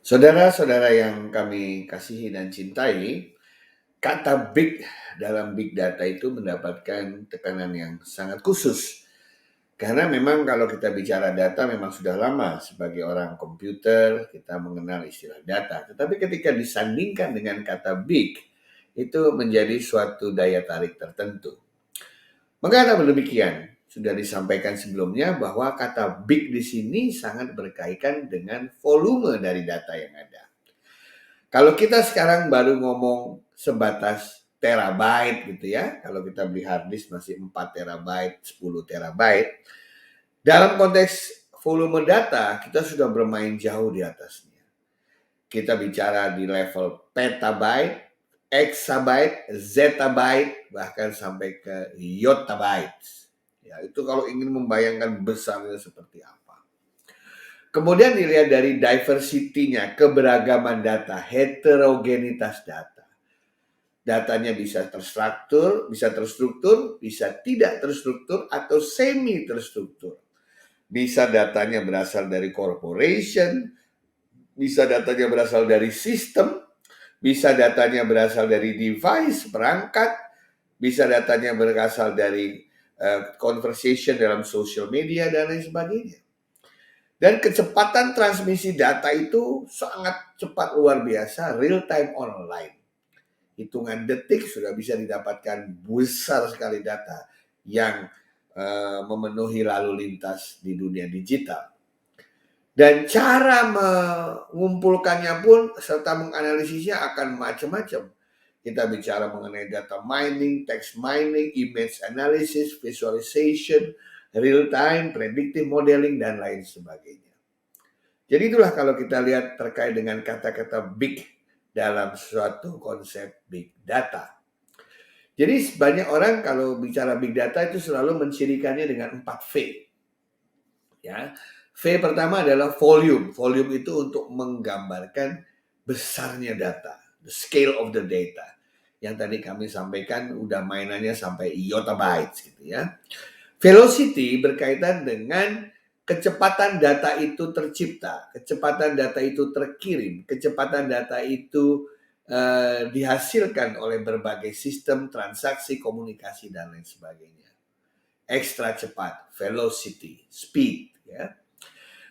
Saudara-saudara yang kami kasihi dan cintai, kata big dalam big data itu mendapatkan tekanan yang sangat khusus. Karena memang kalau kita bicara data memang sudah lama sebagai orang komputer kita mengenal istilah data. Tetapi ketika disandingkan dengan kata big, itu menjadi suatu daya tarik tertentu. Mengapa demikian? Sudah disampaikan sebelumnya bahwa kata big di sini sangat berkaitan dengan volume dari data yang ada. Kalau kita sekarang baru ngomong sebatas terabyte gitu ya, kalau kita beli hard disk masih 4 terabyte, 10 terabyte, dalam konteks volume data kita sudah bermain jauh di atasnya. Kita bicara di level petabyte, exabyte, zettabyte, bahkan sampai ke yottabyte. Ya, itu kalau ingin membayangkan besarnya seperti apa. Kemudian dilihat dari diversity-nya, keberagaman data, heterogenitas data. Datanya bisa terstruktur, bisa tidak terstruktur, atau semi terstruktur. Bisa datanya berasal dari corporation, bisa datanya berasal dari sistem, bisa datanya berasal dari device, perangkat, bisa datanya berasal dari conversation dalam social media, dan lain sebagainya. Dan kecepatan transmisi data itu sangat cepat, luar biasa, real time online. Hitungan detik sudah bisa didapatkan besar sekali data yang memenuhi lalu lintas di dunia digital. Dan cara mengumpulkannya pun serta menganalisisnya akan macam-macam. Kita bicara mengenai data mining, text mining, image analysis, visualization, real time, predictive modeling, dan lain sebagainya. Jadi itulah kalau kita lihat terkait dengan kata-kata big dalam suatu konsep big data. Jadi banyak orang kalau bicara big data itu selalu mencirikannya dengan 4V. Ya. V pertama adalah volume. Volume itu untuk menggambarkan besarnya data, the scale of the data. Yang tadi kami sampaikan udah mainannya sampai yottabytes gitu ya. Velocity berkaitan dengan kecepatan data itu tercipta, kecepatan data itu terkirim, kecepatan data itu dihasilkan oleh berbagai sistem transaksi, komunikasi, dan lain sebagainya. Ekstra cepat, velocity, speed. Ya.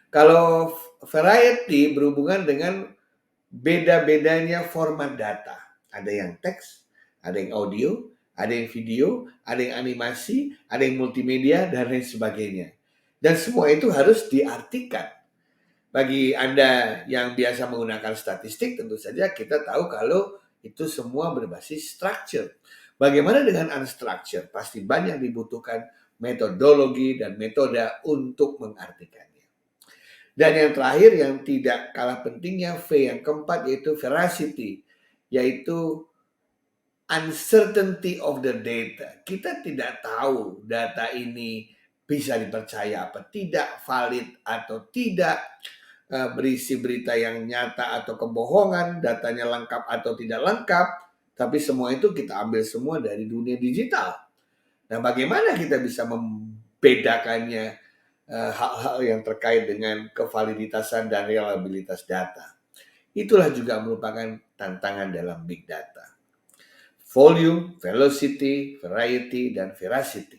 Kalau variety berhubungan dengan beda-bedanya format data. Ada yang teks, ada yang audio, ada yang video, ada yang animasi, ada yang multimedia, dan lain sebagainya. Dan semua itu harus diartikan. Bagi Anda yang biasa menggunakan statistik, tentu saja kita tahu kalau itu semua berbasis structure. Bagaimana dengan unstructured? Pasti banyak dibutuhkan metodologi dan metode untuk mengartikannya. Dan yang terakhir yang tidak kalah pentingnya, V yang keempat, yaitu veracity, yaitu uncertainty of the data. Kita tidak tahu data ini bisa dipercaya apa tidak, valid atau tidak, berisi berita yang nyata atau kebohongan, datanya lengkap atau tidak lengkap, tapi semua itu kita ambil semua dari dunia digital. Nah, bagaimana kita bisa membedakannya hal-hal yang terkait dengan kevaliditasan dan reliabilitas data? Itulah juga merupakan tantangan dalam big data. Volume, velocity, variety, dan veracity.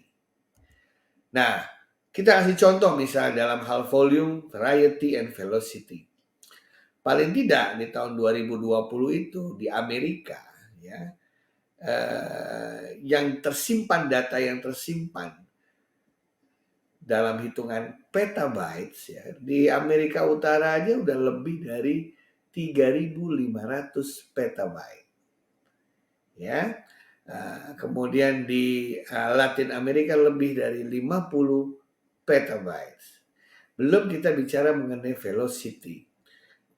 Nah, kita kasih contoh misalnya dalam hal volume, variety, and velocity. Paling tidak di tahun 2020 itu di Amerika, ya, yang tersimpan, data yang tersimpan dalam hitungan petabytes, ya, di Amerika Utara aja udah lebih dari 3.500 petabyte. Ya. Kemudian di Latin Amerika lebih dari 50 petabytes. Belum kita bicara mengenai velocity.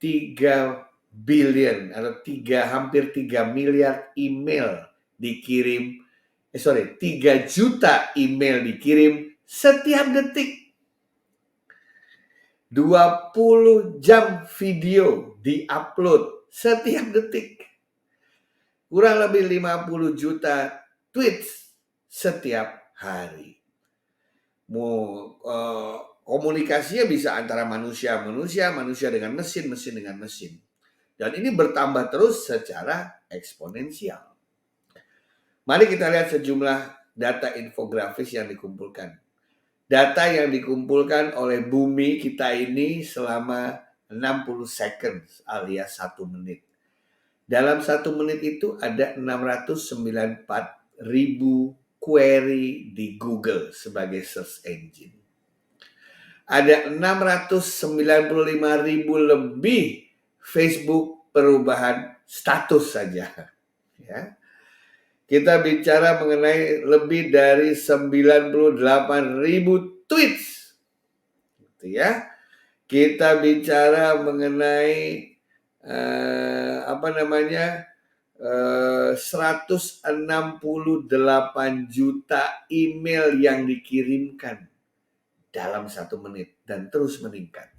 3 billion atau hampir 3 miliar email dikirim, 3 juta email dikirim setiap detik. 20 jam video diupload setiap detik. Kurang lebih 50 juta tweets setiap hari. Komunikasinya bisa antara manusia dengan mesin dengan mesin. Dan ini bertambah terus secara eksponensial. Mari kita lihat sejumlah data infografis yang dikumpulkan. Data yang dikumpulkan oleh bumi kita ini selama 60 seconds alias 1 menit. Dalam 1 menit itu ada 694.000 query di Google sebagai search engine. Ada 695.000 lebih Facebook perubahan status saja. Ya. Kita bicara mengenai lebih dari 98.000 tweets. Gitu ya. Kita bicara mengenai 168 juta email yang dikirimkan dalam 1 menit dan terus meningkat.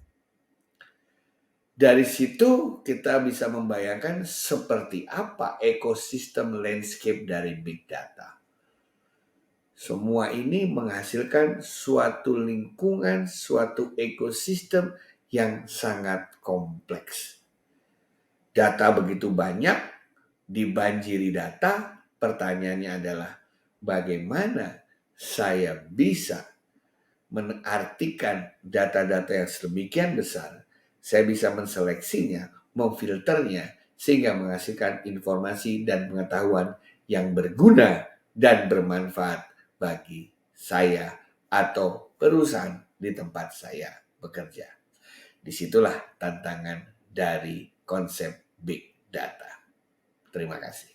Dari situ kita bisa membayangkan seperti apa ekosistem landscape dari big data. Semua ini menghasilkan suatu lingkungan, suatu ekosistem yang sangat kompleks. Data begitu banyak, dibanjiri data, pertanyaannya adalah bagaimana saya bisa mengartikan data-data yang sedemikian besar. Saya bisa menseleksinya, memfilternya, sehingga menghasilkan informasi dan pengetahuan yang berguna dan bermanfaat bagi saya atau perusahaan di tempat saya bekerja. Disitulah tantangan dari konsep big data. Terima kasih.